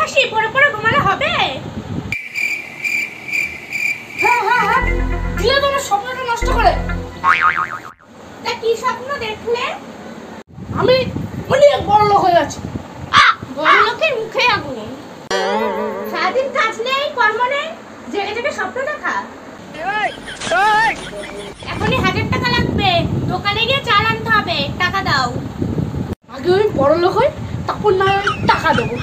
মাসি পরে পরে ঘুমালে হবে? হ্যাঁ হ্যাঁ হ্যাঁ, দিলে তোমার স্বপ্নটা নষ্ট করে। তা কি স্বপ্ন দেখলে? আমি অনেক বড় লোক হয়ে যাচ্ছি। বড় লোকের মুখে আগুন। সারাদিন কাজ নেই, কর্ম নেই, জেগে জেগে স্বপ্ন দেখা। এখনই 1000 টাকা লাগবে, দোকানে গিয়ে চাল আনতে হবে, টাকা দাও। আগে আমি বড় লোক হই, তারপর না টাকা দেবো।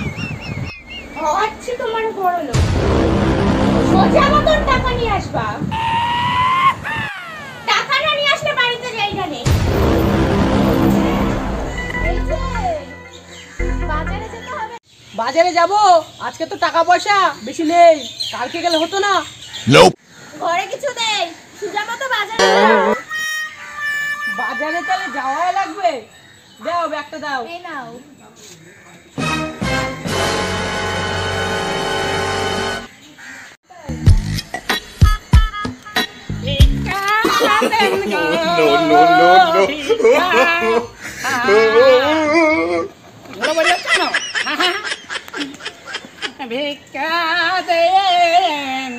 হচ্ছে তোমার বড় লোক, সোজা মতন টাকা নিয়ে আসবা। টাকা না নিয়ে আসলে বাড়িতে জায়গা নেই। বাজারে যেতে হবে। বাজারে যাব, আজকে তো টাকা পয়সা বেশি নেই, কালকে গেলে হতো না? ঘরে কিছু নেই, সোজা মতো বাজারে যাও। বাজারে তাহলে যাওয়াই লাগবে। দাও ব্যাগটা দাও। এই নাও। ভিক্ষা দেন,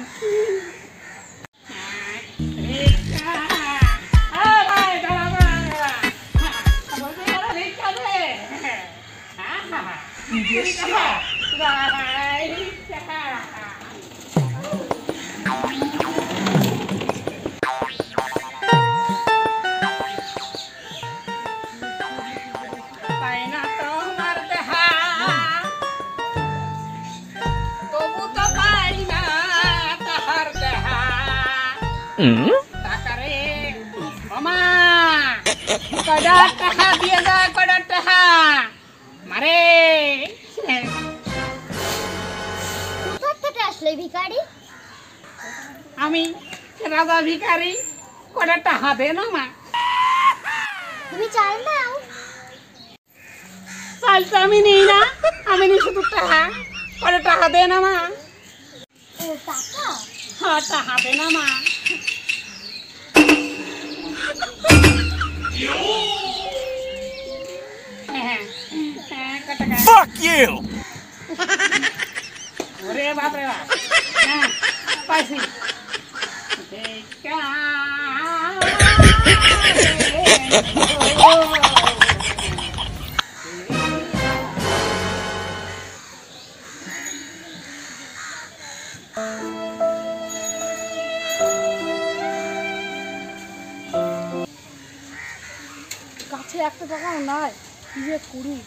টাকা দিয়ে যা, কয়টা টাকা মারে। কোথা থেকে আসলে ভিখারি? আমি রাজা ভিখারি, কয়টা টাকা দে না মা। তুমি চাল নাও। চাল তো আমি নিই না, আমি নিই শুধু টাকা, কয়টা টাকা দে না মা। ও টাকা? হ্যাঁ টাকা দে না মা। Fuck you! ওরে বাপ রে বাপ, হ্যাঁ পাইছি। কাছে 1 টাকাও নাই, কি যে করি।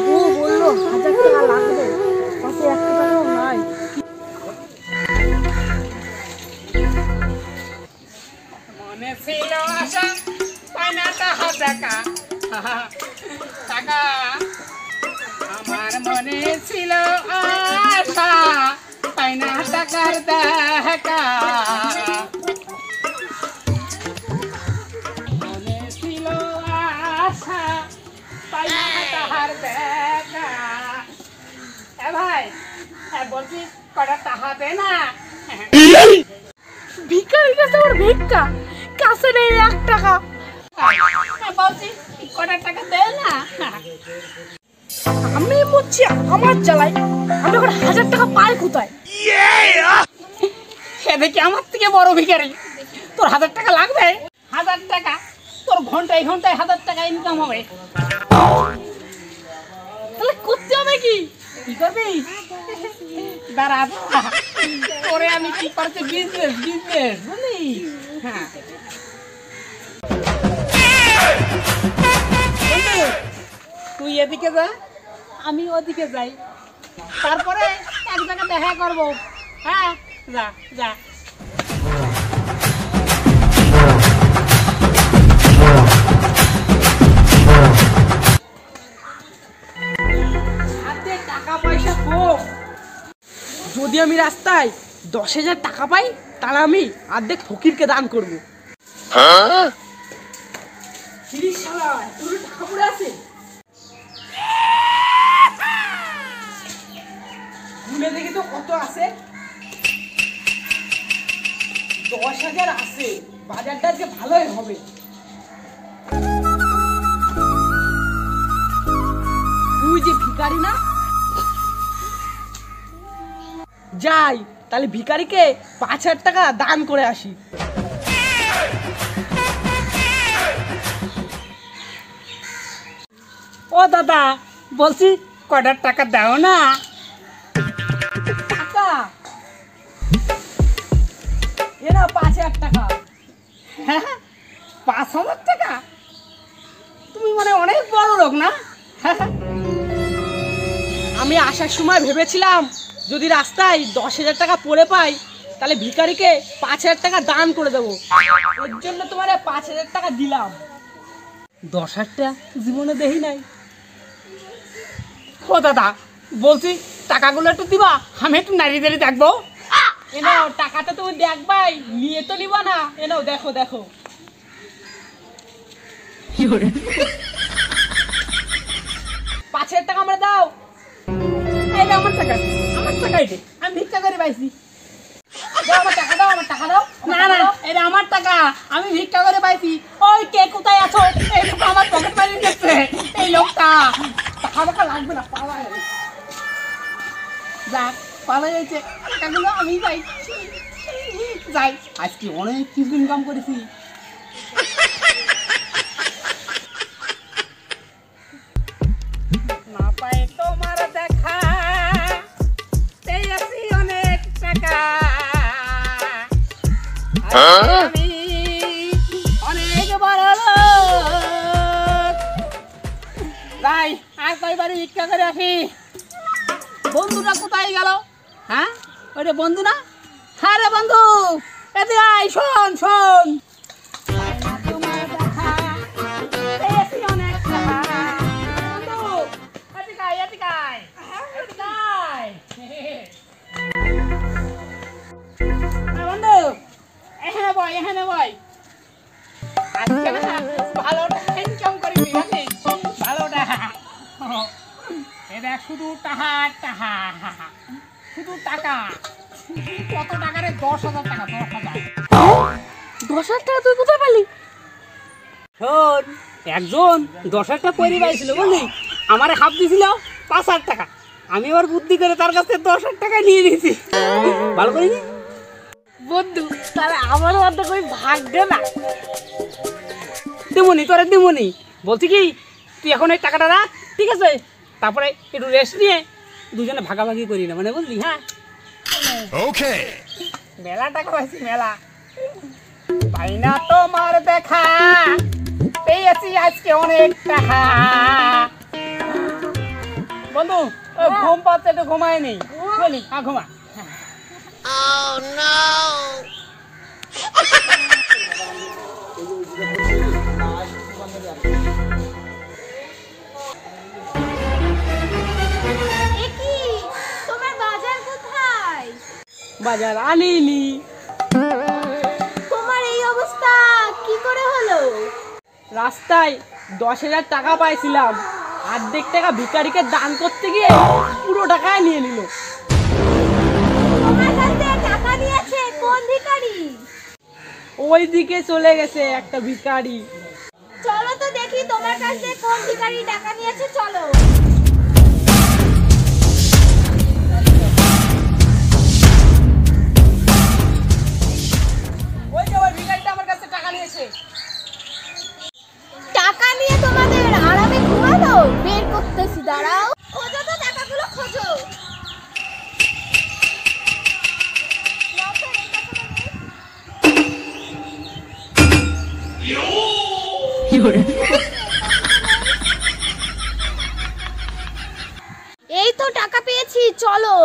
বউ বললো 1000 টাকা লাগবে, কাছে 1 টাকাও নাই। মনে ছিল আশা, পাই না টাকা টাকা। আমার মনে ছিল আশা, পাই না টাকার দেখা। মনে ছিল আশা, পাই না টাকার দেখা। এ ভাই, বলছি কটা টাকা দে না। ভিখারির কাছে আমার ভিক্ষা, কাছে নেই 1 টাকা। বলছি কটা টাকা দে না। আমি মরছি আমার জ্বালাই, আমি এখন 1000 টাকা পাই কোথায়? দেখি আমার থেকে বড় ভিখারি, তোর 1000 টাকা লাগবে? 1000 টাকা তোর ঘন্টায় ঘন্টায় 1000 টাকা ইনকাম হবে। তাহলে করতে হবে কি করবি? দাঁড়া তোরে আমি কি করতে, বিজনেস বুঝলি। হ্যাঁ তুই এদিকে যা, আমি ওদিকে যাই, তারপরে এক জায়গায় দেখা করবো। হ্যাঁ যা যা। টাকা পয়সা কম, যদি আমি রাস্তায় 10,000 টাকা পাই, তাহলে আমি অর্ধেক ফকিরকে দান করবো। টাকা পড়ে আছে, গুনে দেখি তো কত আছে। 10,000 আছে, বাজারটা আজকে ভালোই হবে। তুই যে ভিখারি না? যাই তাহলে ভিখারিকে 5,000 টাকা দান করে আসি। ও দাদা, বলছি কয়টা টাকা দাও না। টাকা এরা 5,000 টাকা। হ্যাঁ, 5,000 টাকা? তুমি মানে অনেক বড় লোক না? আমি আসার সময় ভেবেছিলাম যদি রাস্তায় 10,000 টাকা পড়ে পাই তাহলে ভিখারিকে 5,000 টাকা দান করে দেবো। এর জন্য তোমার 5,000 টাকা দিলাম। 10,000 টাকা জীবনে দেখি নাই। ও দাদা, বলছি টাকাগুলো একটু দিবা, আমি একটু নাড়ি দাঁড়িয়ে দেখবো। এনাও টাকাটা তুমি দেখবাই, নিয়ে তো নিবা না। এনাও দেখো দেখো। 5,000 টাকা আমরা দাও। এই আমার টাকা, আমার টাকা এটা আমি ভিক্ষা করে পাইছি। দাও আমার টাকা দাও, আমার টাকা দাও। না না, এটা আমার টাকা, আমি ভিক্ষা করে পাইছি। ওই কে কোথায় আছো? এই লোক আমার পকেট মারি গেছে। এই লোকটা টাকা টাকা লাগবে না, পালা গেল। যাক, পালা যাইছে, টাকাগুলো আমি যাই যাই। আজকে অনেক কিছু ইনকাম করেছি। না পাই তোমার দেখা, পেয়েছি অনেক টাকা। আমি অনেক বড় লোক। যাই, আর কয়বারই ভিক্ষা করে আসি। বন্ধুটা কোথায় গেল? হ্যাঁ, ওইটা বন্ধু না? হ্যাঁ রে বন্ধু, এদিকে আয়, শোন শোন। তোমার দেখা, পেয়েছি অনেক টাকা। বন্ধু, এদিকে আয়, এদিকে আয়, এদিকে আয়। বন্ধু, এখানে বয়, এখানে বয়। আজকে না ভালো টাকা ইনকাম করবি, জানিস? ভালো টাকা। এই দেখ, শুধু টাকা টাকা, শুধু টাকা। কত টাকা রে? 10,000 টাকা, 10,000। 10,000 টাকা তুই কোথায় পেলি? শোন, একজন 10,000 টাকা পরি পাইছিল, বুঝলি? আমারে হাফ দিছিল 5,000 টাকা। আমি আবার বুদ্ধি করে তার কাছে 10,000 টাকা নিয়ে নিয়েছি। ভালো করিনি বন্ধু, তাহলে আমারও অর্ধেক ওই ভাগ দে না। দেমনি, তোরা দেমনি। বলছি কি, তুই এখন এই টাকাটা রাখ, ঠিক আছে? তারপরে একটু রেস্ট নিয়ে দুজনে ভাগাভাগি করি না, মানে বুঝলি? হ্যাঁ, ওকে। মেলা টাকা পাইছি, মেলা। পাই না তোমার দেখা, পেয়েছি আজকে অনেক টাকা। বন্ধু, ঘুম পাচ্ছে, একটু ঘুমায় নেই, বলি? হ্যাঁ, ঘুমা। এ কি, তোমার বাজার কোথায়? বাজার আনিনি। তোমার এই অবস্থা কি করে হলো? রাস্তায় 10,000 টাকা পাইছিলাম, অর্ধেক টাকা ভিখারিকে দান করতে গিয়ে পুরো টাকায় নিয়ে নিল। তোমার কাছ থেকে টাকা নিয়েছে কোন ভিখারি? ওই দিকে চলে গেছে একটা ভিখারি। চলো তো দেখি তোমার কাছ থেকে কোন ভিখারি টাকা নিয়েছে, চলো। ওই যে ওই ভিখারিটা আমার কাছে টাকা নিয়েছে। টাকা নিয়ে তোমাদের আরামে ঘুমালো? বের করতেছি, দাঁড়াও। খোঁজো তো, টাকাগুলো খোঁজো। নাও তো, এই টাকাটা নেই। এই তো টাকা পেয়েছি, চলো।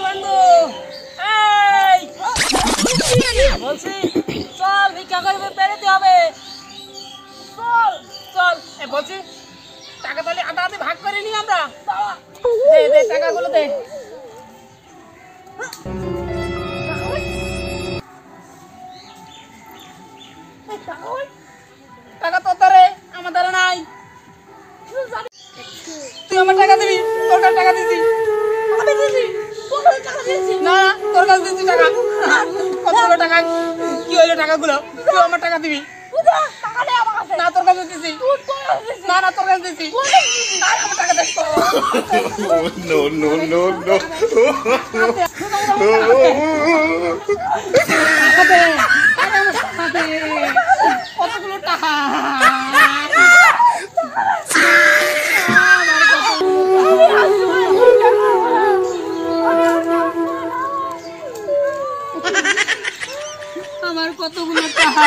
বন্ধু, এই বলছি, চল ভিক্ষা করবে, বেরোতে হবে। চল চল। বলছি, টাকা তাহলে আধা ভাগ করে নি আমরা। দে দে, টাকাগুলো দে। টাকা তোর দ্বারে, আমার দ্বারা নাই। তুই আমার টাকা দিবি, তোর টাকা দিবি। না তোর কাছে দিচ্ছি টাকা। কতগুলো টাকা? কি হইলো টাকাগুলো? তুই আমার টাকা দিবি। না তোর কাছে দিচ্ছি। না না তোর কাছে দিচ্ছি। না আমার টাকা দে। Oh, no, no, no, no. টাকা দে। টাকা দে। কতগুলো টাকা? আমার কতগুলো টাকা?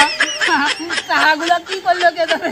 টাকাগুলো কি করলো কে জানে?